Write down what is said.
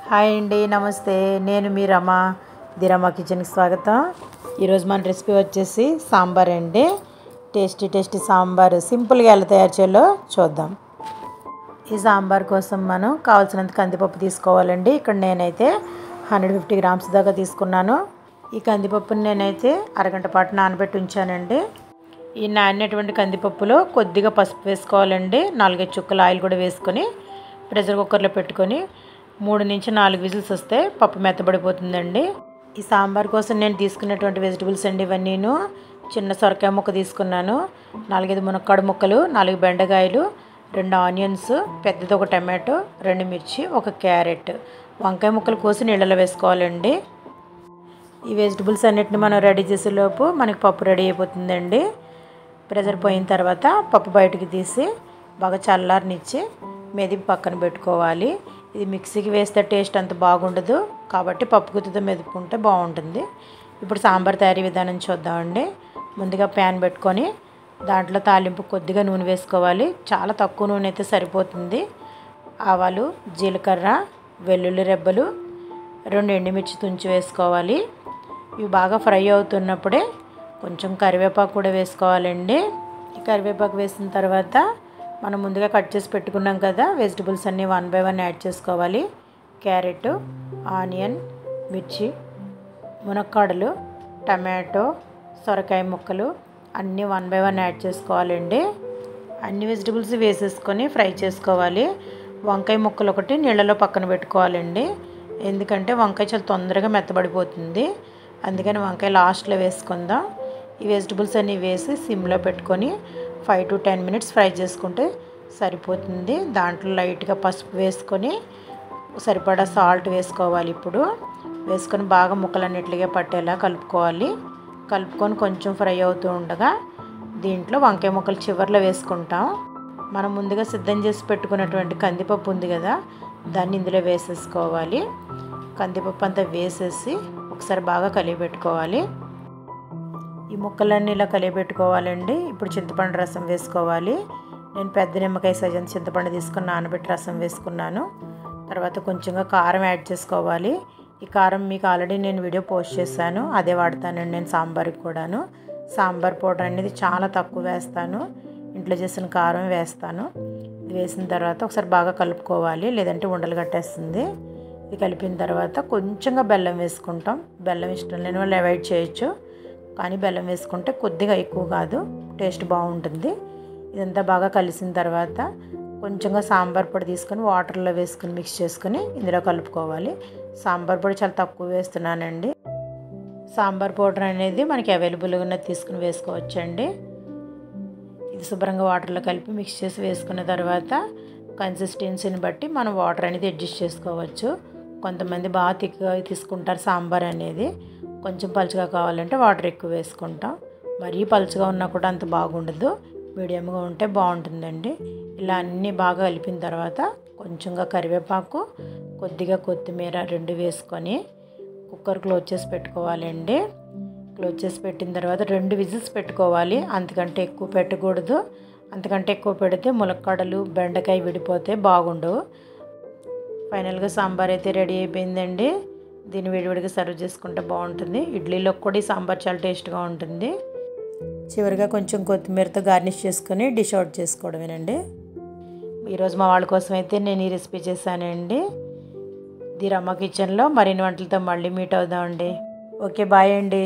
Hi అండి, నమస్తే. నేను మీ రమ. ది రమ కిచెన్కి స్వాగతం. ఈరోజు మన రెసిపీ వచ్చేసి సాంబార్ అండి. టేస్టీ సాంబార్ సింపుల్గా ఎలా తయారు చేయాలో చూద్దాం. ఈ సాంబార్ కోసం మనం కావాల్సినంత కందిపప్పు తీసుకోవాలండి. ఇక్కడ నేనైతే 150 గ్రామ్స్ దాకా తీసుకున్నాను. ఈ కందిపప్పుని నేనైతే అరగంట పాటు నానబెట్టి ఉంచానండి. ఈ నానినటువంటి కందిపప్పులో కొద్దిగా పసుపు వేసుకోవాలండి. 4 చుక్కల ఆయిల్ కూడా వేసుకొని ప్రెషర్ కుక్కర్లో పెట్టుకొని 3 నుంచి 4 విజిల్స్ వస్తే పప్పు మెత్తబడిపోతుందండి. ఈ సాంబార్ కోసం నేను తీసుకున్నటువంటి వెజిటబుల్స్ అండి ఇవన్నీను. చిన్న సొరకాయ ముక్క తీసుకున్నాను, 4-5 మునక్కాడ ముక్కలు, 4 బెండకాయలు, 2 ఆనియన్స్, పెద్దది ఒక టమాటో, 2 మిర్చి, 1 క్యారెట్, వంకాయ ముక్కలు కోసి నీళ్ళలో వేసుకోవాలండి. ఈ వెజిటబుల్స్ అన్నిటిని మనం రెడీ చేసేలోపు మనకి పప్పు రెడీ అయిపోతుందండి. ప్రెషర్ పోయిన తర్వాత పప్పు బయటికి తీసి బాగా చల్లారనిచ్చి మెదిపి పక్కన పెట్టుకోవాలి. ఇది మిక్సీకి వేస్తే టేస్ట్ అంత బాగుండదు కాబట్టి పప్పు గుత్తితో మెదుపుకుంటే బాగుంటుంది. ఇప్పుడు సాంబార్ తయారీ విధానం చూద్దామండి. ముందుగా ప్యాన్ పెట్టుకొని దాంట్లో తాలింపు కొద్దిగా నూనె వేసుకోవాలి. చాలా తక్కువ నూనె అయితే సరిపోతుంది. ఆవాలు, జీలకర్ర, వెల్లుల్లి రెబ్బలు, 2 ఎండుమిర్చి తుంచి వేసుకోవాలి. ఇవి బాగా ఫ్రై అవుతున్నప్పుడే కొంచెం కరివేపాకు కూడా వేసుకోవాలండి. ఈ కరివేపాకు వేసిన తర్వాత మనం ముందుగా కట్ చేసి పెట్టుకున్నాం కదా వెజిటబుల్స్ అన్నీ 1 బై 1 యాడ్ చేసుకోవాలి. క్యారెట్, ఆనియన్, మిర్చి, మునక్కాడలు, టమాటో, సొరకాయ ముక్కలు అన్నీ 1 బై 1 యాడ్ చేసుకోవాలండి. అన్ని వెజిటబుల్స్ వేసేసుకొని ఫ్రై చేసుకోవాలి. వంకాయ ముక్కలు ఒకటి నీళ్ళలో పక్కన పెట్టుకోవాలండి. ఎందుకంటే వంకాయ చాలా తొందరగా మెత్తబడిపోతుంది. అందుకని వంకాయ లాస్ట్లో వేసుకుందాం. ఈ వెజిటబుల్స్ అన్నీ వేసి సిమ్లో పెట్టుకొని 5 to 10 మినిట్స్ ఫ్రై చేసుకుంటే సరిపోతుంది. దాంట్లో లైట్గా పసుపు వేసుకొని సరిపడా సాల్ట్ వేసుకోవాలి. ఇప్పుడు వేసుకొని బాగా ముక్కలన్నిటిగా పట్టేలా కలుపుకోవాలి. కలుపుకొని కొంచెం ఫ్రై అవుతూ ఉండగా దీంట్లో వంకాయ ముక్కలు చివర్లో వేసుకుంటాం. మనం ముందుగా సిద్ధం చేసి పెట్టుకున్నటువంటి కందిపప్పు ఉంది కదా దాన్ని ఇందులో వేసేసుకోవాలి. కందిపప్పు అంతా వేసేసి ఒకసారి బాగా కలిపి పెట్టుకోవాలి. ఈ ముక్కలన్నీ ఇలా కలిపెట్టుకోవాలండి. ఇప్పుడు చింతపండు రసం వేసుకోవాలి. నేను పెద్ద నిమ్మకాయ సైజు చింతపండు తీసుకుని నానబెట్టి రసం వేసుకున్నాను. తర్వాత కొంచెంగా కారం యాడ్ చేసుకోవాలి. ఈ కారం మీకు ఆల్రెడీ నేను వీడియో పోస్ట్ చేశాను, అదే వాడతానండి నేను సాంబార్కి కూడాను. సాంబార్ పౌడర్ అనేది చాలా తక్కువ వేస్తాను, ఇంట్లో చేసిన కారం వేస్తాను. ఇది వేసిన తర్వాత ఒకసారి బాగా కలుపుకోవాలి, లేదంటే ఉండలు కట్టేస్తుంది. ఇది కలిపిన తర్వాత కొంచెంగా బెల్లం వేసుకుంటాం. బెల్లం ఇష్టం లేని వాళ్ళు అవాయిడ్ చేయొచ్చు, కానీ బెల్లం వేసుకుంటే కొద్దిగా ఎక్కువ కాదు, టేస్ట్ బాగుంటుంది. ఇదంతా బాగా కలిసిన తర్వాత కొంచెంగా సాంబార్ పొడి తీసుకొని వాటర్లో వేసుకొని మిక్స్ చేసుకొని ఇందులో కలుపుకోవాలి. సాంబార్ పొడి చాలా తక్కువ వేస్తున్నానండి. సాంబార్ పౌడర్ అనేది మనకి అవైలబుల్గా ఉన్నది తీసుకుని వేసుకోవచ్చండి. ఇది శుభ్రంగా వాటర్లో కలిపి మిక్స్ చేసి వేసుకున్న తర్వాత కన్సిస్టెన్సీని బట్టి మనం వాటర్ అనేది అడ్జస్ట్ చేసుకోవచ్చు. కొంతమంది బాగా తిక్కుగా తీసుకుంటారు సాంబార్ అనేది, కొంచెం పలుచగా కావాలంటే వాటర్ ఎక్కువ వేసుకుంటాం. మరీ పలుచగా ఉన్నా కూడా అంత బాగుండదు, మీడియంగా ఉంటే బాగుంటుందండి. ఇలా అన్నీ బాగా కలిపిన తర్వాత కొంచెంగా కరివేపాకు, కొద్దిగా కొత్తిమీర 2 వేసుకొని కుక్కర్ క్లోజ్ చేసి పెట్టుకోవాలండి. క్లోజ్ చేసి పెట్టిన తర్వాత 2 విజిల్స్ పెట్టుకోవాలి. అంతకంటే ఎక్కువ పెట్టకూడదు. అంతకంటే ఎక్కువ పెడితే ములక్కాడలు, బెండకాయ విడిపోతే బాగుండవు. ఫైనల్గా సాంబార్ అయితే రెడీ అయిపోయిందండి. దీన్ని విడివిడిగా సర్వ్ చేసుకుంటే బాగుంటుంది. ఇడ్లీలో కూడా ఈ సాంబార్ చాలా టేస్ట్గా ఉంటుంది. చివరిగా కొంచెం కొత్తిమీరతో గార్నిష్ చేసుకొని డిష్ అవుట్ చేసుకోవడమేనండి. ఈరోజు మా వాళ్ళ కోసం అయితే నేను ఈ రెసిపీ చేశానండి. ది రమ కిచెన్లో మరిన్ని వంటలతో మళ్ళీ మీట్ అవుదామండి. ఓకే, బాయ్ అండి.